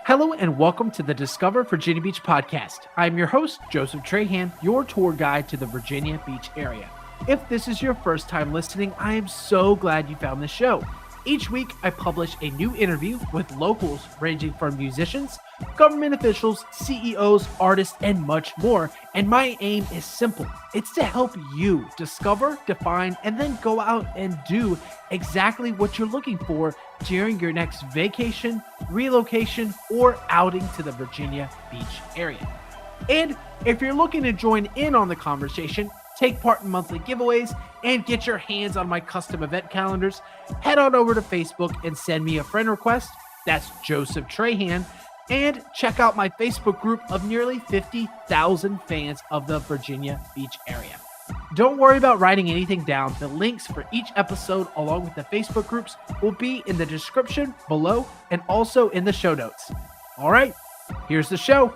Hello and welcome to the Discover Virginia Beach podcast. I'm your host, Joseph Trahan, your tour guide to the Virginia Beach area. If this is your first time listening, I am so glad you found this show. Each week, I publish a new interview with locals ranging from musicians, government officials, CEOs, artists, and much more. And my aim is simple. It's to help you discover, define, and then go out and do exactly what you're looking for during your next vacation, relocation, or outing to the Virginia Beach area. And if you're looking to join in on the conversation, take part in monthly giveaways, and get your hands on my custom event calendars, head on over to Facebook and send me a friend request. That's Joseph Trahan. And check out my Facebook group of nearly 50,000 fans of the Virginia Beach area. Don't worry about writing anything down. The links for each episode, along with the Facebook groups, will be in the description below and also in the show notes. All right, here's the show.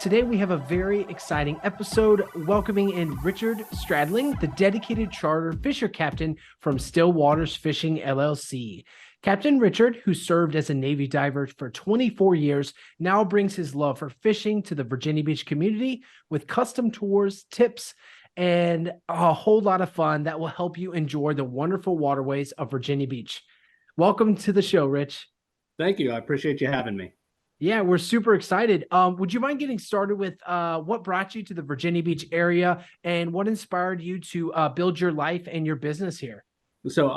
Today we have a very exciting episode welcoming in Richard Stradling, the dedicated charter fisher captain from Still Waters Fishing LLC. Captain Richard, who served as a Navy diver for 24 years, now brings his love for fishing to the Virginia Beach community with custom tours, tips, and a whole lot of fun that will help you enjoy the wonderful waterways of Virginia Beach. Welcome to the show, Rich. Thank you. I appreciate you having me. Yeah, we're super excited. Would you mind getting started with what brought you to the Virginia Beach area and what inspired you to build your life and your business here? So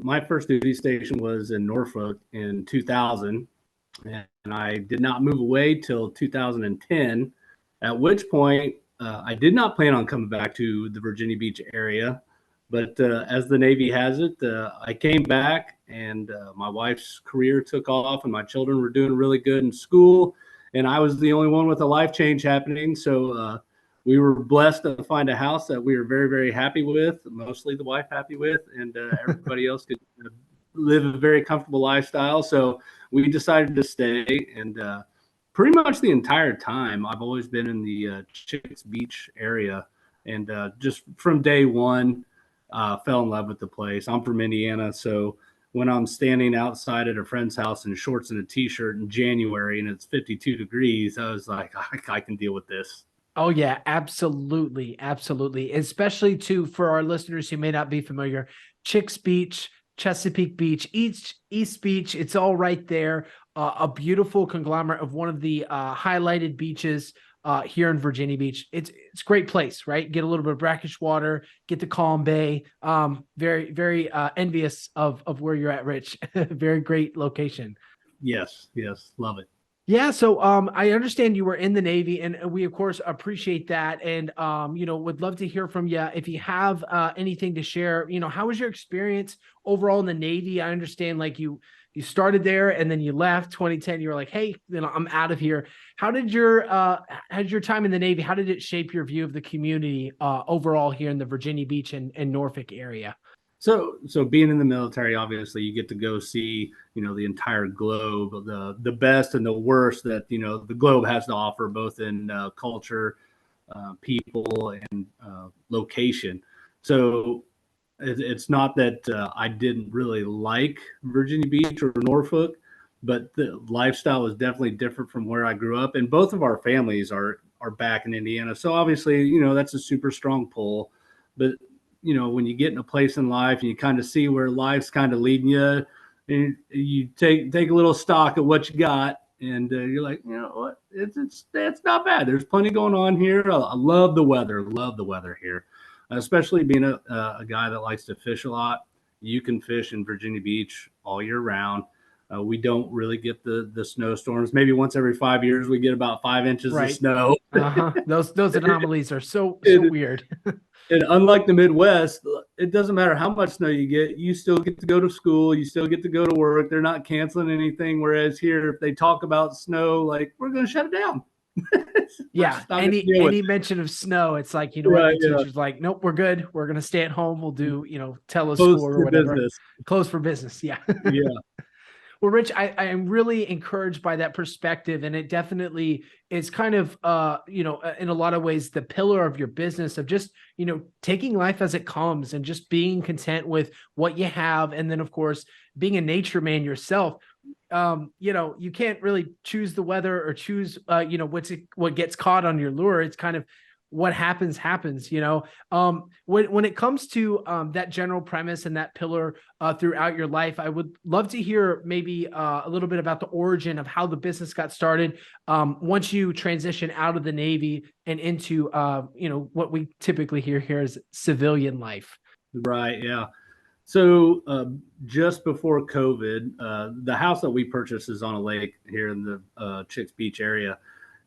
my first duty station was in Norfolk in 2000, and I did not move away till 2010, at which point I did not plan on coming back to the Virginia Beach area. But as the Navy has it, I came back and my wife's career took off and my children were doing really good in school. And I was the only one with a life change happening. So we were blessed to find a house that we were very, very happy with, mostly the wife happy with, and everybody else could live a very comfortable lifestyle. So we decided to stay. And pretty much the entire time, I've always been in the Chicks Beach area. And just from day one, fell in love with the place. I'm from Indiana, so when I'm standing outside at a friend's house in shorts and a t-shirt in January and it's 52 degrees, I was like, I can deal with this. Oh yeah, absolutely. Absolutely. Especially for our listeners who may not be familiar, Chicks Beach, Chesapeake Beach, East Beach, it's all right there. A beautiful conglomerate of one of the highlighted beaches here in Virginia Beach. It's a great place, right? Get a little bit of brackish water, get the calm bay. Very, very envious of where you're at, Rich. Very great location. Yes, love it. Yeah, so I understand you were in the Navy, and we of course appreciate that, and would love to hear from you if you have anything to share. How was your experience overall in the Navy? I understand like you started there and then you left 2010. You were like, hey, I'm out of here. How did your time in the Navy? How did it shape your view of the community overall here in the Virginia Beach and Norfolk area? So being in the military, obviously you get to go see, the entire globe, the best and the worst that, the globe has to offer, both in culture, people, and location. So it's not that I didn't really like Virginia Beach or Norfolk, but the lifestyle is definitely different from where I grew up. And both of our families are back in Indiana. So obviously, that's a super strong pull. But when you get in a place in life and you kind of see where life's kind of leading you, and you take a little stock of what you got, and you're like, what, it's not bad. There's plenty going on here. I love the weather here, especially being a guy that likes to fish a lot. You can fish in Virginia Beach all year round. We don't really get the snowstorms. Maybe once every 5 years we get about 5 inches of snow. Those anomalies are so weird. And unlike the Midwest, it doesn't matter how much snow you get. You still get to go to school. You still get to go to work. They're not canceling anything. Whereas here, if they talk about snow, like, we're going to shut it down. Yeah. Any mention of snow, it's like, what? The teacher's like, nope, we're good. We're going to stay at home. We'll do, teleschool or whatever. Business. Close for business. Yeah. Yeah. Well, Rich, I am really encouraged by that perspective, and it definitely is kind of, in a lot of ways, the pillar of your business of just, taking life as it comes and just being content with what you have, and then of course being a nature man yourself. You can't really choose the weather or choose, what gets caught on your lure. It's kind of what happens. When it comes to that general premise and that pillar throughout your life, I would love to hear maybe a little bit about the origin of how the business got started once you transition out of the Navy and into what we typically hear here is civilian life. Right. Yeah. So just before COVID, the house that we purchased is on a lake here in the Chicks Beach area.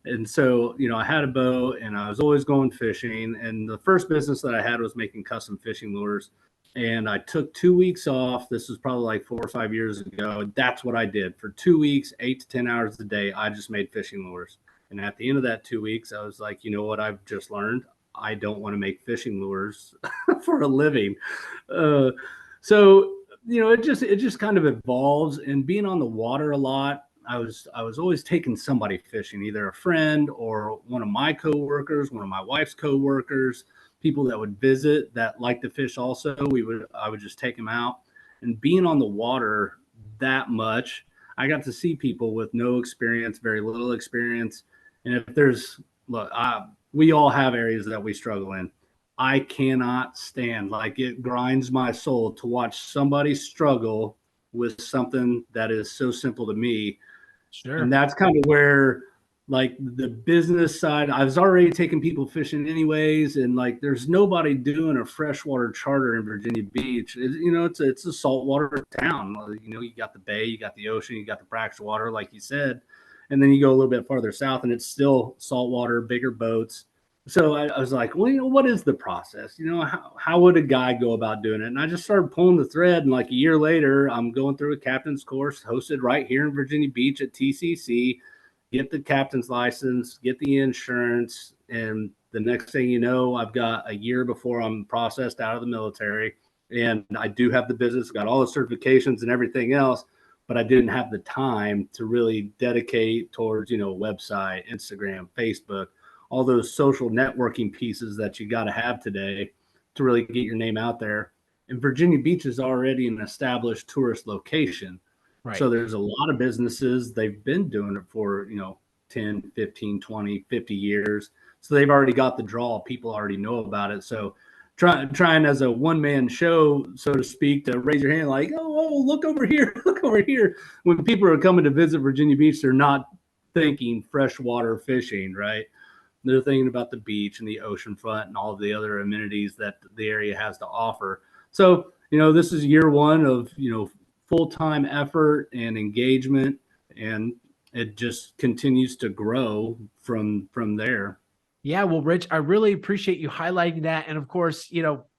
And so, I had a boat and I was always going fishing. And the first business that I had was making custom fishing lures. And I took 2 weeks off. This was probably like 4 or 5 years ago. That's what I did for 2 weeks, 8 to 10 hours a day. I just made fishing lures. And at the end of that 2 weeks, I was like, you know what I've just learned? I don't want to make fishing lures for a living. So, it just kind of evolves, and being on the water a lot, I was always taking somebody fishing, either a friend or one of my coworkers, one of my wife's coworkers, people that would visit that like to fish also. I would just take them out, and being on the water that much, I got to see people with no experience, very little experience. And if there's, look, we all have areas that we struggle in. I cannot stand, like, it grinds my soul to watch somebody struggle with something that is so simple to me. Sure. And that's kind of where, like, the business side, I was already taking people fishing anyways. And like, there's nobody doing a freshwater charter in Virginia Beach. It's a saltwater town. You got the bay, you got the ocean, you got the brackish water, like you said. And then you go a little bit farther south and it's still saltwater, bigger boats. So I was like, well, what is the process? How would a guy go about doing it? And I just started pulling the thread. And like a year later, I'm going through a captain's course hosted right here in Virginia Beach at TCC, get the captain's license, get the insurance. And the next thing you know, I've got a year before I'm processed out of the military. And I do have the business, got all the certifications and everything else, but I didn't have the time to really dedicate towards, website, Instagram, Facebook, all those social networking pieces that you got to have today to really get your name out there. And Virginia Beach is already an established tourist location. Right. So there's a lot of businesses, they've been doing it for, 10, 15, 20, 50 years. So they've already got the draw. People already know about it. So trying as a one-man show, so to speak, to raise your hand like, oh, look over here, look over here. When people are coming to visit Virginia Beach, they're not thinking freshwater fishing, right? They're thinking about the beach and the ocean front and all of the other amenities that the area has to offer. So, this is year one of, full-time effort and engagement, and it just continues to grow from there. Yeah, well, Rich, I really appreciate you highlighting that. And of course,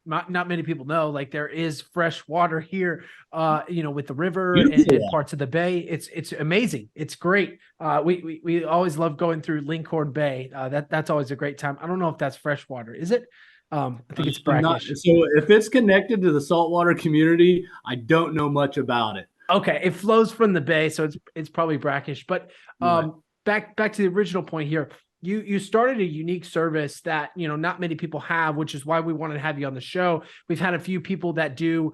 not many people know, like, there is fresh water here, with the river and parts of the bay. It's amazing. It's great. We always love going through Lincoln Bay. That's always a great time. I don't know if that's fresh water. Is it? I think it's brackish. So if it's connected to the saltwater community, I don't know much about it. Okay, it flows from the bay, so it's probably brackish. But Right. back to the original point here. You started a unique service that, not many people have, which is why we wanted to have you on the show. We've had a few people that do,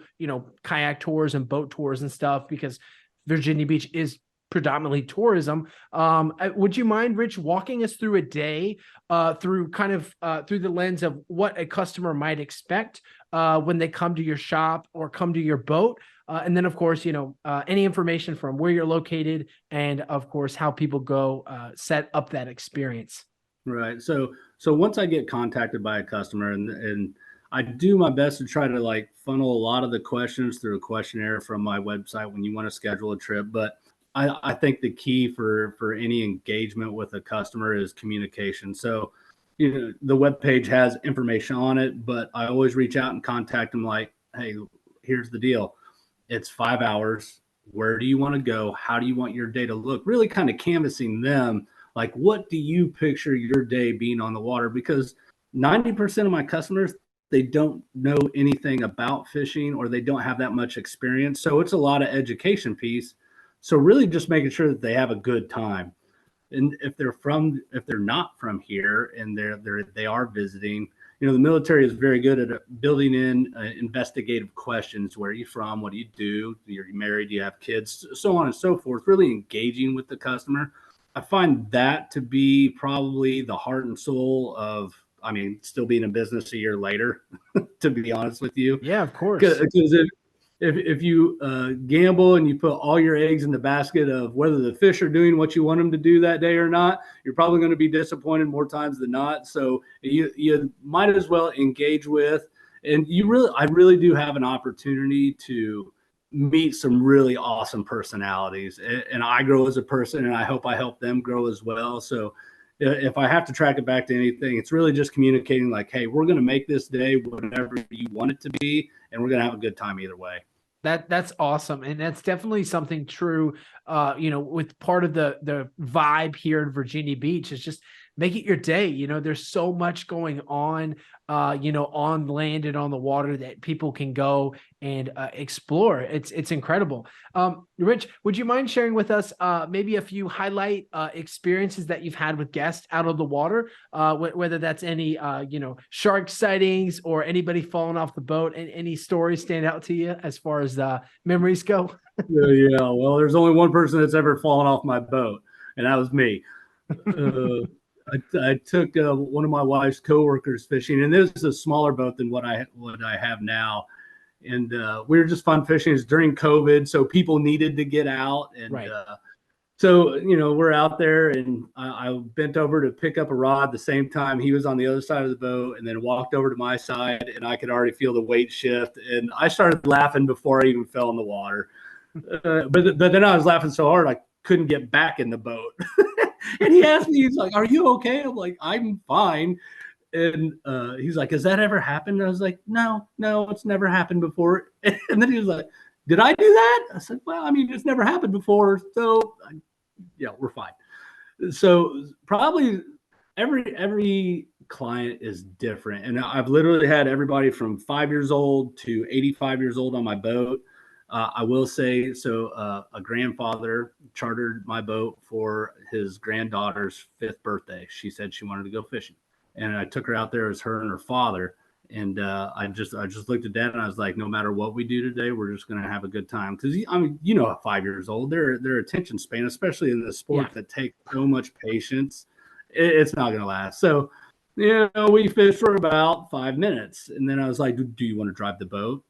kayak tours and boat tours and stuff because Virginia Beach is predominantly tourism. Would you mind, Rich, walking us through a day through the lens of what a customer might expect when they come to your shop or come to your boat? And then, of course, any information from where you're located and, of course, how people go set up that experience. Right. So once I get contacted by a customer, and I do my best to try to like funnel a lot of the questions through a questionnaire from my website when you want to schedule a trip. But I think the key for any engagement with a customer is communication. So, the webpage has information on it, but I always reach out and contact them like, hey, here's the deal. It's 5 hours. Where do you want to go? How do you want your day to look? Really kind of canvassing them. Like, what do you picture your day being on the water? Because 90% of my customers, they don't know anything about fishing or they don't have that much experience. So it's a lot of education piece. So really just making sure that they have a good time. And if they're not from here and they are visiting, the military is very good at building in investigative questions. Where are you from? What do you do? You're married? Do you have kids? So on and so forth. Really engaging with the customer. I find that to be probably the heart and soul of, still being in business a year later, to be honest with you. Yeah, of course. Because if you gamble and you put all your eggs in the basket of whether the fish are doing what you want them to do that day or not, you're probably going to be disappointed more times than not. So you might as well engage with, and I really do have an opportunity to meet some really awesome personalities, and I grow as a person, and I hope I help them grow as well. So if I have to track it back to anything, it's really just communicating like, hey, we're going to make this day whatever you want it to be, and we're going to have a good time either way. That's awesome. And that's definitely something true, with part of the vibe here in Virginia Beach is just make it your day. There's so much going on, on land and on the water that people can go and explore. It's incredible. Rich, would you mind sharing with us maybe a few highlight experiences that you've had with guests out of the water, whether that's any, shark sightings or anybody falling off the boat, and any stories stand out to you as far as memories go? Yeah. Well, there's only one person that's ever fallen off my boat, and that was me. I took one of my wife's coworkers fishing, and this is a smaller boat than what I have now. And we were just fun fishing. It's during COVID, so people needed to get out. And right. So, we're out there, and I bent over to pick up a rod the same time he was on the other side of the boat, and then walked over to my side, and I could already feel the weight shift. And I started laughing before I even fell in the water. But then I was laughing so hard I couldn't get back in the boat. And he asked me, he's like, "Are you okay?" I'm like, "I'm fine." And he's like, "Has that ever happened?" And I was like, No, it's never happened before. And then he was like, "Did I do that?" I said, "Well, it's never happened before. So yeah, we're fine." So probably every client is different. And I've literally had everybody from 5 years old to 85 years old on my boat. I will say, a grandfather chartered my boat for his granddaughter's 5th birthday. She said she wanted to go fishing, and I took her out there as her and her father. And I just looked at Dad and I was like, no matter what we do today, we're just going to have a good time. Because at 5 years old, their attention span, especially in this sport that takes so much patience, it's not going to last. So we fished for about 5 minutes, and then I was like, "Do you want to drive the boat?"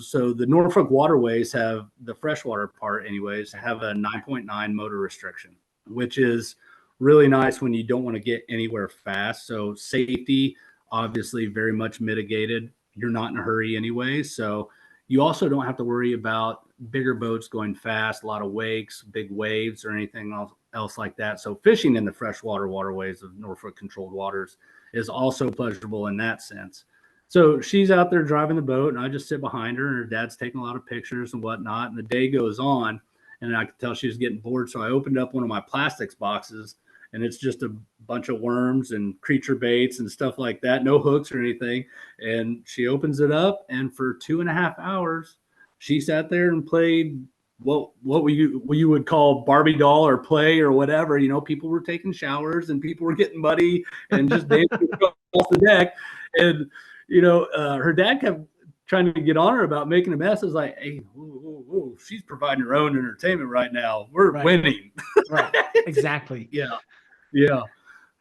So the Norfolk waterways have, the freshwater part anyways, have a 9.9 motor restriction, which is really nice when you don't want to get anywhere fast. So safety, obviously very much mitigated. You're not in a hurry anyway. So you also don't have to worry about bigger boats going fast, a lot of wakes, big waves, or anything else like that. So fishing in the freshwater waterways of Norfolk controlled waters is also pleasurable in that sense. So she's out there driving the boat, and I just sit behind her, and her dad's taking a lot of pictures and whatnot. And the day goes on, and I could tell she was getting bored. So I opened up one of my plastics boxes, and it's just a bunch of worms and creature baits and stuff like that, no hooks or anything. And she opens it up, and for 2.5 hours, she sat there and played what you would call Barbie doll or play or whatever. People were taking showers and people were getting muddy and just dancing off the deck. And her dad kept trying to get on her about making a mess. I was like, "Hey, whoa, she's providing her own entertainment right now. We're winning." Right. Exactly. Yeah.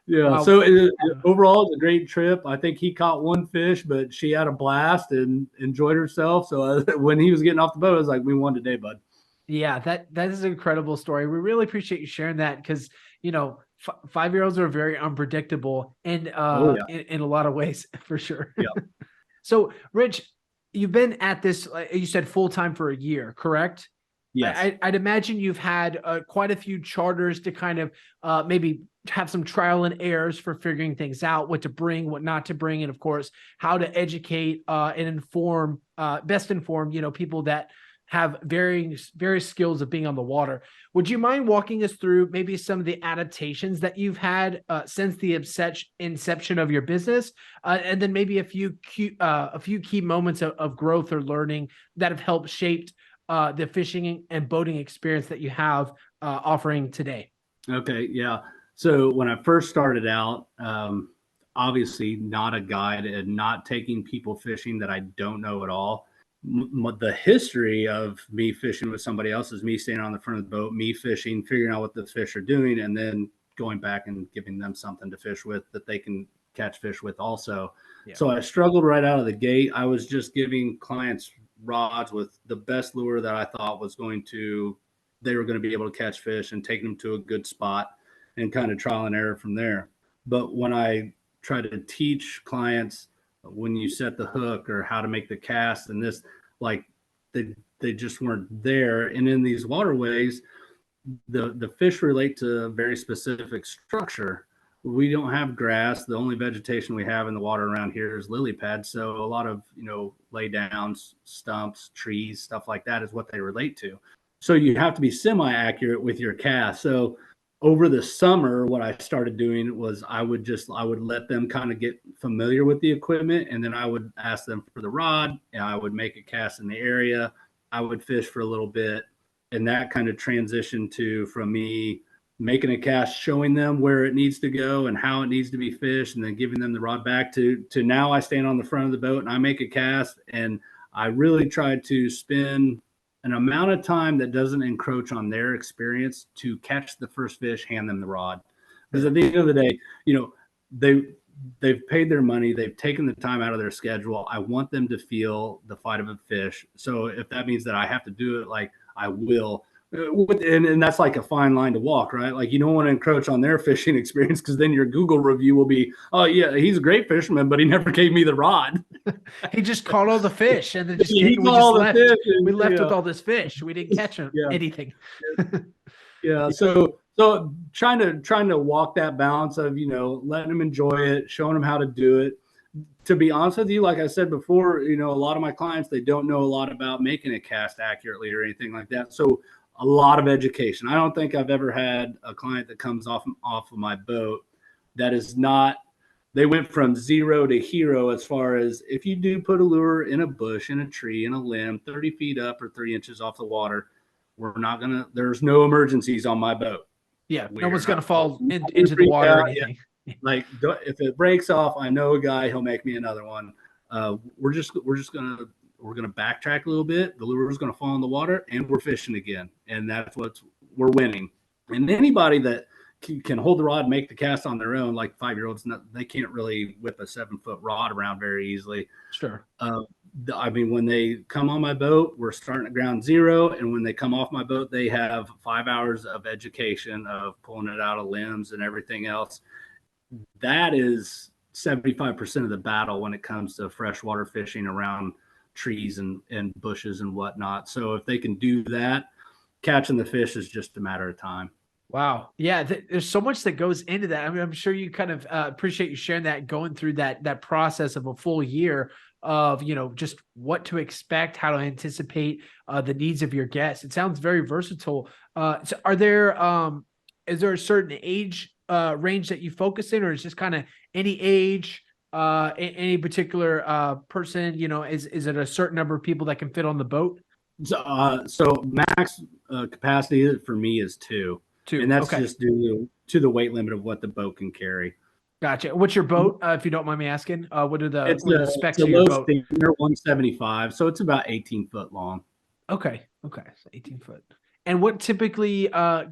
Wow. So overall, it's a great trip. I think he caught one fish, but she had a blast and enjoyed herself. So when he was getting off the boat, I was like, "We won today, bud." Yeah, that is an incredible story. We really appreciate you sharing that because, 5-year-olds are very unpredictable and in a lot of ways, for sure. Yeah. So, Rich, you've been at this, you said full-time for a year, correct? Yes. I'd imagine you've had quite a few charters to kind of maybe have some trial and errors for figuring things out, what to bring, what not to bring, and of course, how to educate and inform, best inform, people that have various skills of being on the water. Would you mind walking us through maybe some of the adaptations that you've had since the inception of your business, and then maybe a few key moments of growth or learning that have helped shaped the fishing and boating experience that you have offering today. Okay, yeah. So when I first started out, obviously not a guide and not taking people fishing that I don't know at all. The history of me fishing with somebody else is me standing on the front of the boat, me fishing, figuring out what the fish are doing, and then going back and giving them something to fish with that they can catch fish with also. Yeah. So I struggled right out of the gate. I was just giving clients rods with the best lure that I thought they were going to be able to catch fish, and taking them to a good spot and kind of trial and error from there. But when I try to teach clients when you set the hook or how to make the cast and this, like they just weren't there. And in these waterways, the fish relate to a very specific structure. We don't have grass. The only vegetation we have in the water around here is lily pads. So a lot of, lay downs, stumps, trees, stuff like that is what they relate to. So you have to be semi-accurate with your cast. So over the summer, what I started doing was I would let them kind of get familiar with the equipment, and then I would ask them for the rod, and I would make a cast in the area. I would fish for a little bit, and that kind of transitioned from me making a cast, showing them where it needs to go and how it needs to be fished, and then giving them the rod back to now I stand on the front of the boat and I make a cast, and I really try to spend an amount of time that doesn't encroach on their experience to catch the first fish, hand them the rod. Because at the end of the day, they've paid their money, they've taken the time out of their schedule. I want them to feel the fight of a fish. So if that means that I have to do it, like, I will. And that's like a fine line to walk, right? Like, you don't want to encroach on their fishing experience, because then your Google review will be, oh yeah, he's a great fisherman, but he never gave me the rod. He just caught all the fish, and then we left with all this fish. We didn't catch anything. Yeah. So trying to walk that balance of, letting them enjoy it, showing them how to do it. To be honest with you, like I said before, a lot of my clients, they don't know a lot about making a cast accurately or anything like that. So a lot of education. I don't think I've ever had a client that comes off of my boat that is not, they went from zero to hero as far as, if you do put a lure in a bush, in a tree, in a limb, 30 feet up or 3 inches off the water, there's no emergencies on my boat. Yeah. No one's going to fall into the water or anything. Yeah. Like, if it breaks off, I know a guy, he'll make me another one. We're going to backtrack a little bit. The lure is going to fall in the water, and we're fishing again. And that's we're winning. And anybody that can hold the rod, make the cast on their own, like 5-year-olds, they can't really whip a 7-foot rod around very easily. Sure. When they come on my boat, we're starting at ground zero. And when they come off my boat, they have 5 hours of education of pulling it out of limbs and everything else. That is 75% of the battle when it comes to freshwater fishing around trees and bushes and whatnot. So if they can do that, catching the fish is just a matter of time. Wow. Yeah. There's so much that goes into that. I mean, I'm sure you kind of appreciate you sharing that, going through that process of a full year of, just what to expect, how to anticipate the needs of your guests. It sounds very versatile. So is there a certain age range that you focus in, or is just kind of any age, any particular person, is it a certain number of people that can fit on the boat? So max capacity for me is two. And that's okay. Just due to the weight limit of what the boat can carry. Gotcha. What's your boat, if you don't mind me asking? What are the specs of your boat? It's 175, so it's about 18 foot long. Okay. So 18 foot. And what typically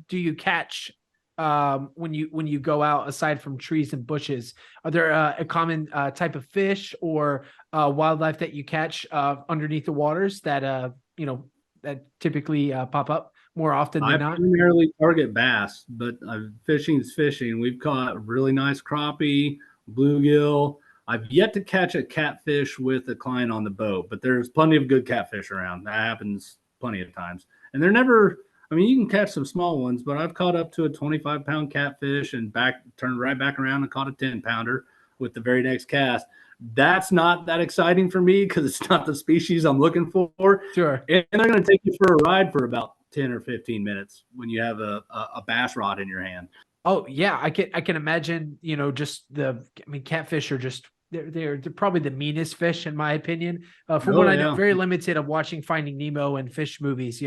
do you catch when you go out, aside from trees and bushes? Are there a common type of fish or wildlife that you catch underneath the waters that that typically pop up more often than not? I primarily target bass, but fishing is fishing. We've caught really nice crappie, bluegill. I've yet to catch a catfish with a client on the boat, but there's plenty of good catfish around. That happens plenty of times. And they're never, you can catch some small ones, but I've caught up to a 25-pound catfish and turned right back around and caught a 10-pounder with the very next cast. That's not that exciting for me because it's not the species I'm looking for. Sure. And they're going to take you for a ride for about 10 or 15 minutes when you have a bass rod in your hand. Oh yeah. I can imagine, catfish are just they're probably the meanest fish in my opinion. From Oh, what I know, yeah. very limited of watching Finding Nemo and fish movies.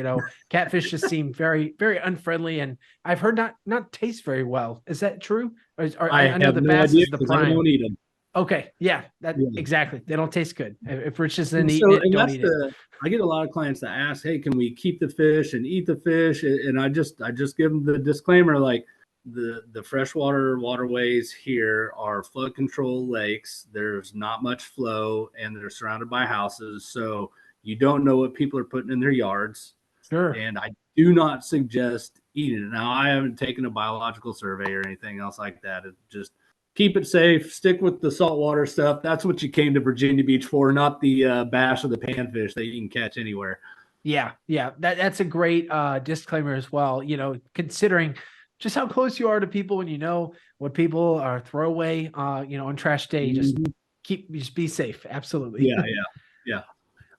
Catfish just seem very, very unfriendly, and I've heard not taste very well. Is that true? I I know have the no bass idea is the because I prime. don't eat them. Okay, yeah, that Yeah. exactly. They don't taste good. If Rich isn't And eating so, it, and don't that's eat it. I get a lot of clients that ask, "Hey, can we keep the fish and eat the fish?" And I just give them the disclaimer, like the freshwater waterways here are flood control lakes. There's not much flow, and they're surrounded by houses, so you don't know what people are putting in their yards. Sure. And I do not suggest eating it. Now, I haven't taken a biological survey or anything else like that. It just keep it safe, stick with the saltwater stuff. That's what you came to Virginia Beach for, not the bass or the panfish that you can catch anywhere. Yeah, yeah. That's a great disclaimer as well. Considering just how close you are to people, and what people are throwaway, on trash day. Just just be safe. Absolutely. Yeah, yeah.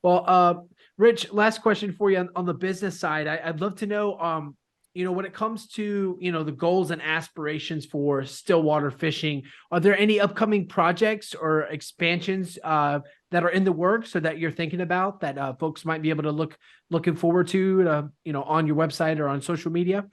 Well, Rich, last question for you on the business side. I'd love to know, when it comes to, the goals and aspirations for Stillwater Fishing, are there any upcoming projects or expansions that are in the works or that you're thinking about that folks might be able to looking forward to, on your website or on social media?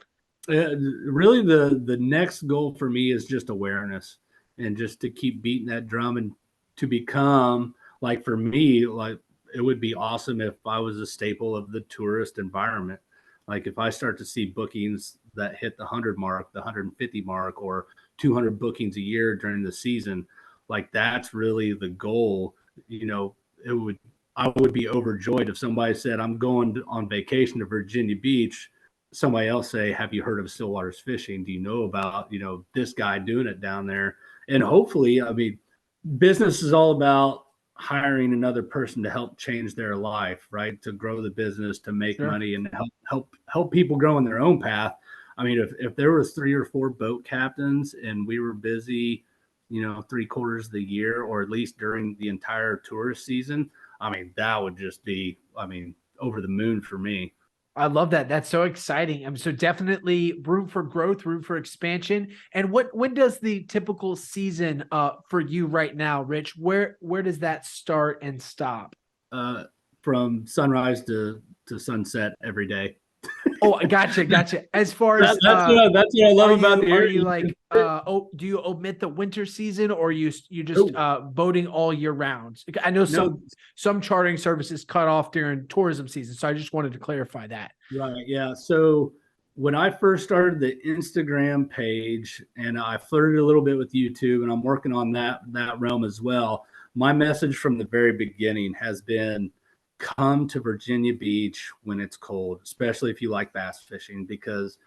Really, the next goal for me is just awareness and just to keep beating that drum and to become, like, for me, like, it would be awesome if I was a staple of the tourist environment. Like, if I start to see bookings that hit the 100 mark, the 150 mark, or 200 bookings a year during the season, like, that's really the goal. I would be overjoyed if somebody said, "I'm going on vacation to Virginia Beach." Somebody else say, "Have you heard of Stillwater's Fishing? Do you know about, this guy doing it down there?" And hopefully, I mean, business is all about hiring another person to help change their life, right? To grow the business, to make Sure. money, and help people grow in their own path. I mean, if there was 3 or 4 boat captains and we were busy, 3/4 of the year, or at least during the entire tourist season, I mean, that would just be, over the moon for me. I love that. That's so exciting. So definitely room for growth, room for expansion. And when does the typical season for you right now, Rich? Where does that start and stop? From sunrise to sunset every day. Oh, gotcha. As far as That's what I love about the are area. you like do you omit the winter season, or you just boating all year round? I know some chartering services cut off during tourism season, so I just wanted to clarify that. Right. Yeah. So when I first started the Instagram page, and I flirted a little bit with YouTube, and I'm working on that realm as well. My message from the very beginning has been, come to Virginia Beach when it's cold, especially if you like bass fishing, because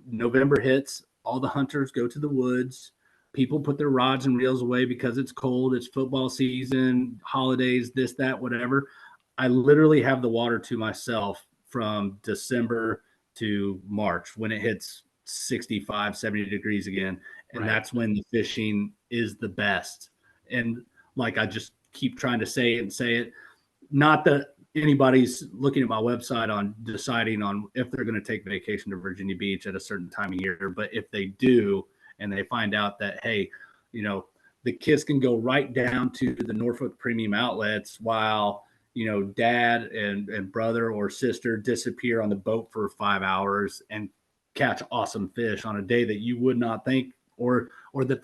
November hits, all the hunters go to the woods. People put their rods and reels away because it's cold. It's football season, holidays, this, that, whatever. I literally have the water to myself from December to March when it hits 65, 70 degrees again. And Right. That's when the fishing is the best. And like, I just keep trying to say it and say it. Not that anybody's looking at my website on deciding on if they're going to take vacation to Virginia Beach at a certain time of year. But if they do, and they find out that, hey, the kids can go right down to the Norfolk Premium Outlets while, dad and brother or sister disappear on the boat for 5 hours and catch awesome fish on a day that you would not think, or that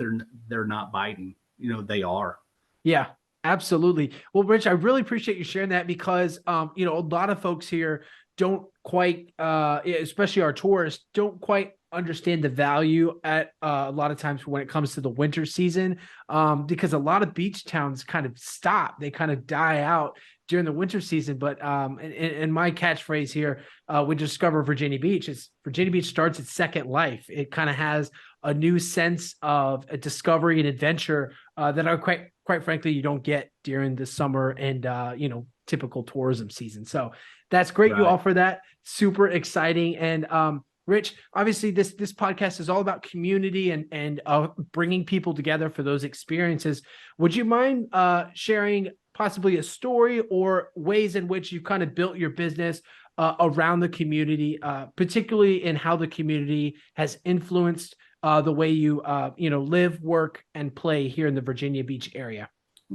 they're not biting, they are. Yeah, absolutely. Well, Rich, I really appreciate you sharing that because, a lot of folks here don't quite, especially our tourists, don't quite understand the value at a lot of times when it comes to the winter season, because a lot of beach towns kind of stop. They kind of die out during the winter season. But and my catchphrase here, we discover Virginia Beach is Virginia Beach starts its second life. It kind of has a new sense of a discovery and adventure that are quite frankly you don't get during the summer and typical tourism season. So that's great. Right. You offer that. Super exciting. And Rich, obviously this podcast is all about community and bringing people together for those experiences. Would you mind sharing possibly a story or ways in which you've kind of built your business around the community, particularly in how the community has influenced the way you live, work, and play here in the Virginia Beach area?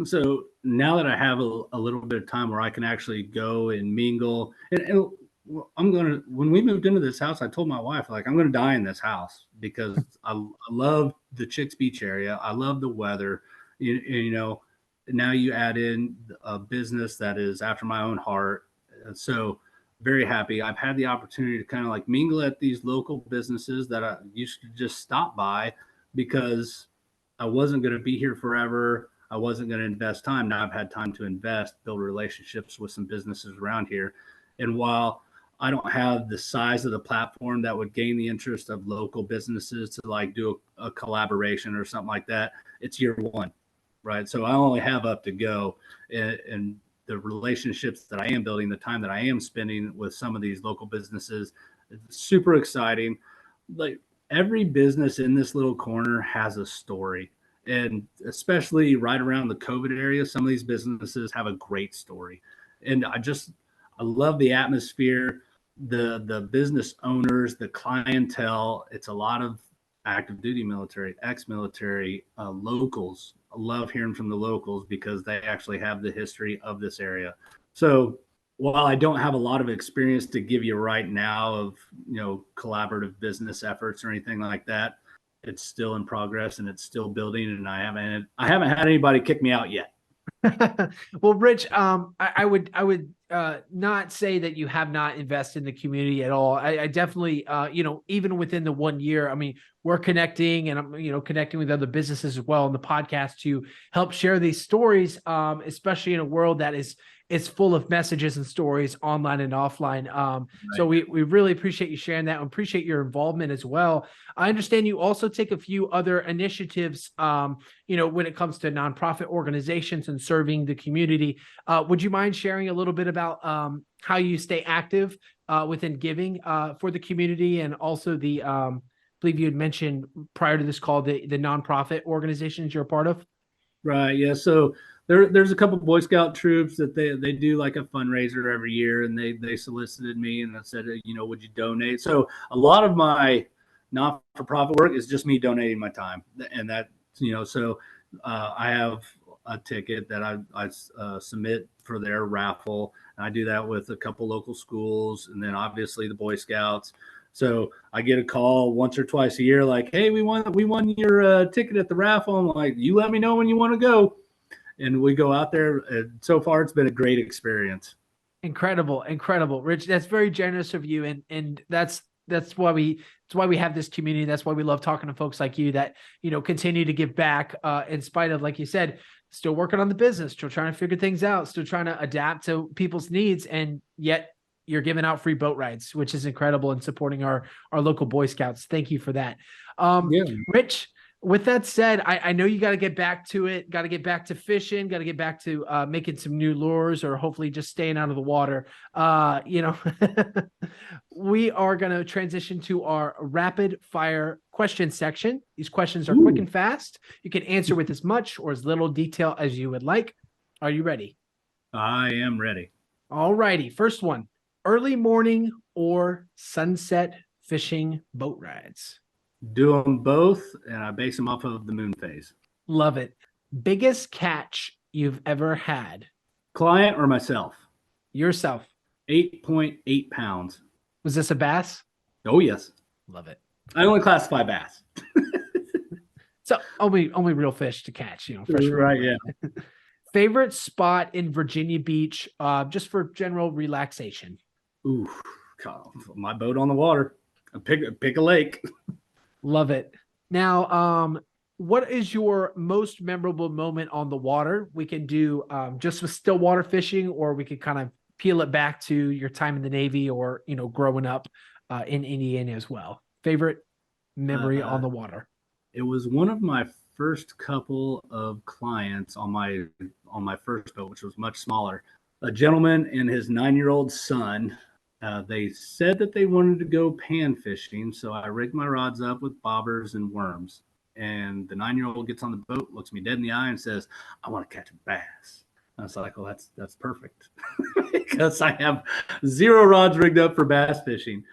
So now that I have a little bit of time where I can actually go and mingle, and when we moved into this house, I told my wife, like, I'm going to die in this house because I love the Chicks Beach area. I love the weather. You know, now you add in a business that is after my own heart. So very happy. I've had the opportunity to kind of like mingle at these local businesses that I used to just stop by because I wasn't going to be here forever. I wasn't going to invest time. Now I've had time to invest, build relationships with some businesses around here. And while I don't have the size of the platform that would gain the interest of local businesses to like do a collaboration or something like that, it's year one, right? So I only have up to go, and the relationships that I am building, the time that I am spending with some of these local businesses, it's super exciting. Like every business in this little corner has a story. And especially right around the COVID area, some of these businesses have a great story. And I love the atmosphere, the business owners, the clientele. It's a lot of active duty military, ex-military, locals. I love hearing from the locals because they actually have the history of this area. So while I don't have a lot of experience to give you right now of, collaborative business efforts or anything like that, it's still in progress and it's still building. And I haven't had anybody kick me out yet. Well, Rich, I would not say that you have not invested in the community at all. I definitely, even within the 1 year, I mean, we're connecting and I'm, connecting with other businesses as well on the podcast to help share these stories, especially in a world that is full of messages and stories online and offline. Right. So we really appreciate you sharing that and appreciate your involvement as well. I understand you also take a few other initiatives, when it comes to nonprofit organizations and serving the community. Would you mind sharing a little bit about how you stay active within giving for the community, and also the, I believe you had mentioned prior to this call, the nonprofit organizations you're a part of? Right. Yeah. So there's a couple of Boy Scout troops that they do like a fundraiser every year, and they solicited me and I said, would you donate? So a lot of my not-for-profit work is just me donating my time, and that, so I have a ticket that I submit for their raffle. And I do that with a couple local schools, and then obviously the Boy Scouts. So I get a call once or twice a year, like, "Hey, we won your ticket at the raffle." I'm like, "You let me know when you want to go," and we go out there. And so far, it's been a great experience. Incredible, Rich. That's very generous of you, and that's why we have this community. That's why we love talking to folks like you that continue to give back in spite of, like you said, still working on the business, still trying to figure things out, still trying to adapt to people's needs, and yet you're giving out free boat rides, which is incredible, and supporting our local Boy Scouts. Thank you for that. Yeah. Rich, with that said, I know you got to get back to it, got to get back to fishing, got to get back to making some new lures, or hopefully just staying out of the water. We are going to transition to our rapid fire question section. These questions are quick and fast. You can answer with as much or as little detail as you would like. Are you ready? I am ready. All righty. First one, early morning or sunset fishing boat rides? Do them both, and I base them off of the moon phase. Love it. Biggest catch you've ever had? Client or myself? Yourself. 8.8 pounds. Was this a bass? Oh, yes. Love it. I only classify bass. So only real fish to catch, fresh. Right, yeah. Favorite spot in Virginia Beach, just for general relaxation? Ooh, God, my boat on the water. Pick a lake. Love it. Now, what is your most memorable moment on the water? We can do just with still water fishing, or we could kind of peel it back to your time in the Navy, or, growing up in Indiana as well. Favorite memory on the water? It was one of my first couple of clients on my first boat, which was much smaller. A gentleman and his 9-year-old son. They said that they wanted to go pan fishing, so I rigged my rods up with bobbers and worms. And the 9-year-old gets on the boat, looks me dead in the eye, and says, "I want to catch a bass." I was like, "Well, that's perfect," because I have 0 rods rigged up for bass fishing.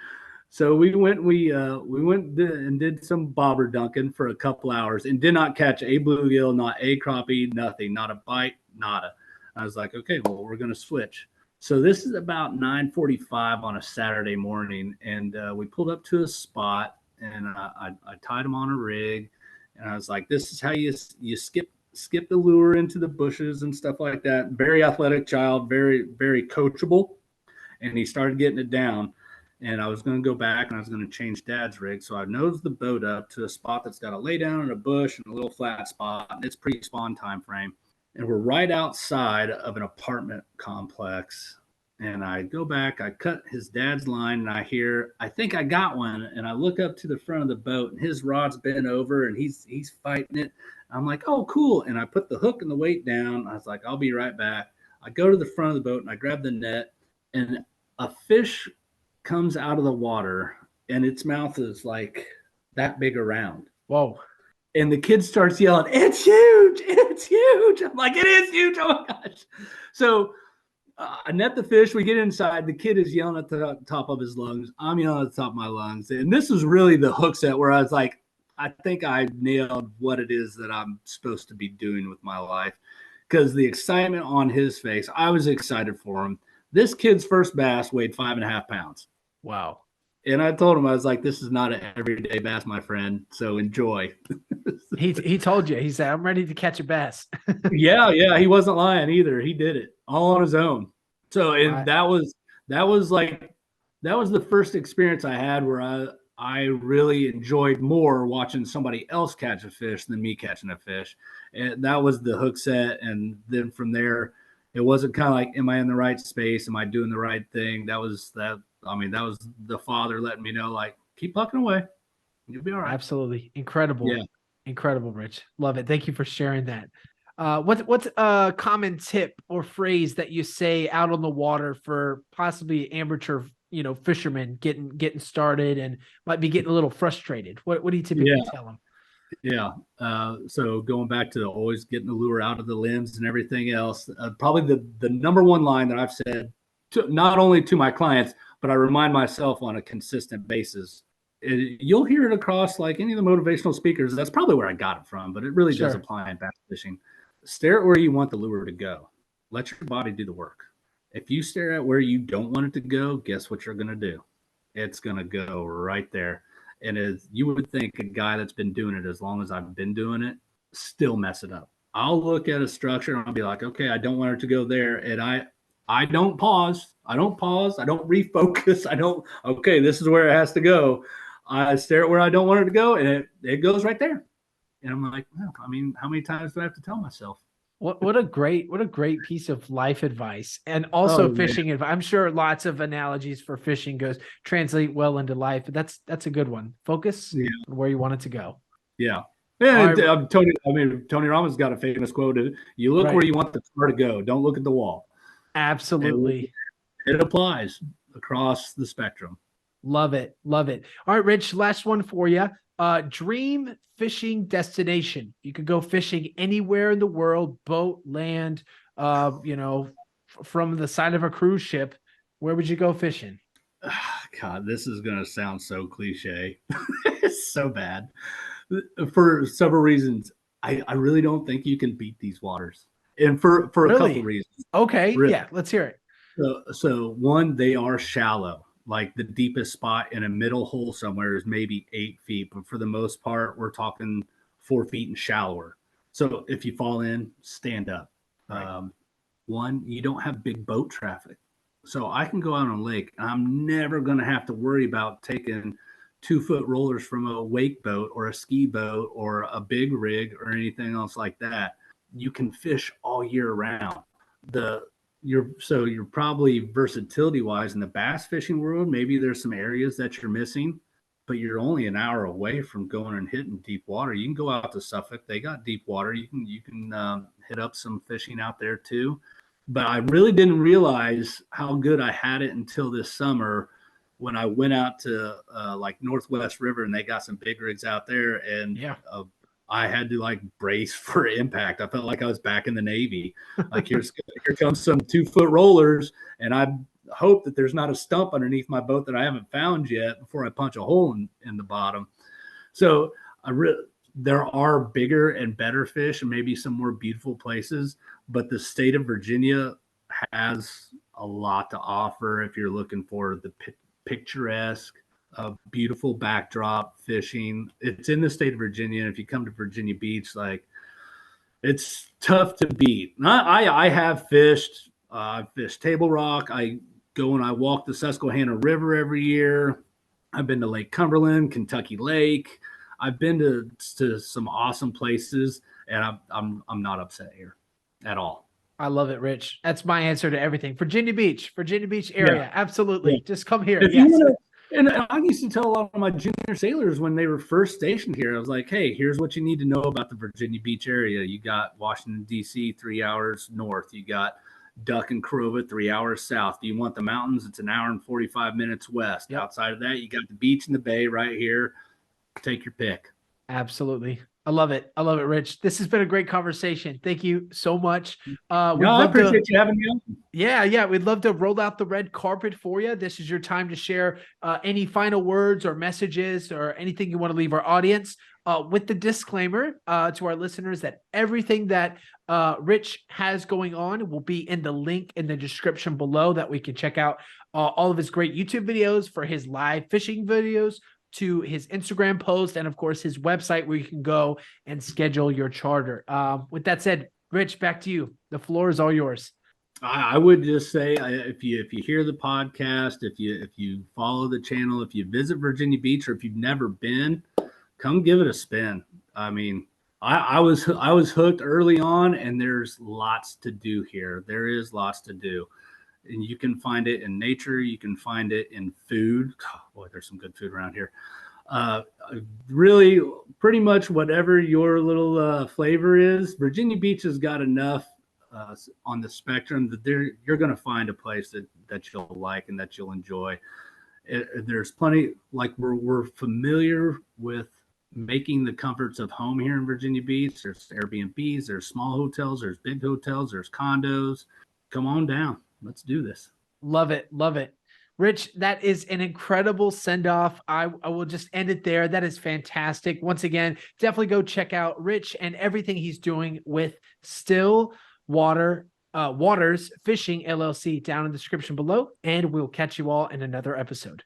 So we went and did some bobber dunking for a couple hours and did not catch a bluegill, not a crappie, nothing, not a bite, nada. I was like, okay, well, we're going to switch. So this is about 9:45 on a Saturday morning, and we pulled up to a spot, and I tied him on a rig, and I was like, this is how you skip the lure into the bushes and stuff like that. Very athletic child, very very coachable, and he started getting it down. And I was going to go back and I was going to change Dad's rig. So I nosed the boat up to a spot that's got a lay down in a bush and a little flat spot. And it's pre-spawn time frame. And we're right outside of an apartment complex. And I go back, I cut his dad's line, and I think I got one. And I look up to the front of the boat, and his rod's bent over, and he's fighting it. I'm like, oh, cool. And I put the hook and the weight down. I was like, I'll be right back. I go to the front of the boat, and I grab the net, and a fish comes out of the water, and its mouth is like that big around. Whoa. And the kid starts yelling, it's huge, it's huge. I'm like, it is huge. Oh my gosh. So I net the fish. We get inside. The kid is yelling at the top of his lungs. I'm yelling at the top of my lungs. And this is really the hook set where I was like, I think I nailed what it is that I'm supposed to be doing with my life. Because the excitement on his face, I was excited for him. This kid's first bass weighed 5.5 pounds. Wow. And I told him, I was like, this is not an everyday bass, my friend. So enjoy. He told you, he said, I'm ready to catch a bass. Yeah. He wasn't lying either. He did it all on his own. So that was the first experience I had where I really enjoyed more watching somebody else catch a fish than me catching a fish. And that was the hook set. And then from there, it wasn't kind of like, am I in the right space? Am I doing the right thing? That was the father letting me know, like, keep plucking away. You'll be all right. Absolutely. Incredible. Yeah. Incredible, Rich. Love it. Thank you for sharing that. What's a common tip or phrase that you say out on the water for possibly amateur, fishermen getting started and might be getting a little frustrated? What do you typically tell them? Yeah. So going back to always getting the lure out of the limbs and everything else, probably the number one line that I've said not only to my clients, but I remind myself on a consistent basis. You'll hear it across like any of the motivational speakers. That's probably where I got it from, but it really does apply in bass fishing. Stare at where you want the lure to go. Let your body do the work. If you stare at where you don't want it to go, guess what you're going to do? It's going to go right there. And as you would think, a guy that's been doing it as long as I've been doing it, still mess it up. I'll look at a structure and I'll be like, okay, I don't want it to go there. And I don't pause. I don't refocus. Okay, this is where it has to go. I stare at where I don't want it to go, and it goes right there. And I'm like, well, I mean, how many times do I have to tell myself? What a great piece of life advice, and also fishing advice. I'm sure lots of analogies for fishing translate well into life, but that's a good one. Focus on where you want it to go. Yeah. Yeah, right. Tony Robbins got a famous quote: "You look where you want the car to go. Don't look at the wall." Absolutely, it applies across the spectrum. Love it. All right, Rich. Last one for you. Dream fishing destination. You could go fishing anywhere in the world, boat, land, from the side of a cruise ship. Where would you go fishing? God, this is going to sound so cliche. It's so bad for several reasons. I really don't think you can beat these waters, and for a couple reasons. Okay. Really. Yeah. Let's hear it. So one, they are shallow. Like the deepest spot in a middle hole somewhere is maybe 8 feet, but for the most part, we're talking 4 feet and shallower. So if you fall in, stand up. Right. One, you don't have big boat traffic. So I can go out on a lake. I'm never going to have to worry about taking 2-foot rollers from a wake boat or a ski boat or a big rig or anything else like that. You can fish all year round. You're probably versatility wise in the bass fishing world. Maybe there's some areas that you're missing, but you're only an hour away from going and hitting deep water. You can go out to Suffolk. They got deep water. You can hit up some fishing out there too. But I really didn't realize how good I had it until this summer when I went out to like Northwest River, and they got some big rigs out there. And I had to like brace for impact. I felt like I was back in the Navy. Like here comes some 2-foot rollers, and hope that there's not a stump underneath my boat that I haven't found yet before I punch a hole in the bottom. So there are bigger and better fish and maybe some more beautiful places, but the state of Virginia has a lot to offer if you're looking for the picturesque, beautiful backdrop fishing. It's in the state of Virginia. And if you come to Virginia Beach, like, it's tough to beat. I have fished. I've fished Table Rock. I go and I walk the Susquehanna River every year. I've been to Lake Cumberland, Kentucky Lake. I've been to some awesome places, and I'm not upset here at all. I love it, Rich. That's my answer to everything. Virginia Beach area. Yeah. Absolutely. Yeah. Just come here. Yes. And I used to tell a lot of my junior sailors when they were first stationed here, I was like, hey, here's what you need to know about the Virginia Beach area. You got Washington, D.C., 3 hours north. You got Duck and Crova, 3 hours south. Do you want the mountains? It's an hour and 45 minutes west. Yep. Outside of that, you got the beach and the bay right here. Take your pick. Absolutely. I love it. I love it, Rich. This has been a great conversation. Thank you so much. I appreciate you having me on. Yeah. We'd love to roll out the red carpet for you. This is your time to share any final words or messages or anything you want to leave our audience with the disclaimer to our listeners that everything that Rich has going on will be in the link in the description below, that we can check out all of his great YouTube videos, for his live fishing videos, to his Instagram post, and of course his website where you can go and schedule your charter. With that said, Rich, back to you. The floor is all yours. I would just say, if you hear the podcast, if you follow the channel, if you visit Virginia Beach, or if you've never been, come give it a spin. I mean, I was hooked early on, and there's lots to do here. There is lots to do. And you can find it in nature. You can find it in food. Oh, boy, there's some good food around here. Really, pretty much whatever your little flavor is, Virginia Beach has got enough on the spectrum that you're going to find a place that you'll like and that you'll enjoy. There's plenty, like we're familiar with making the comforts of home here in Virginia Beach. There's Airbnbs, there's small hotels, there's big hotels, there's condos. Come on down. Let's do this. Love it. Love it. Rich, that is an incredible send-off. I will just end it there. That is fantastic. Once again, definitely go check out Rich and everything he's doing with Still Waters Fishing LLC down in the description below. And we'll catch you all in another episode.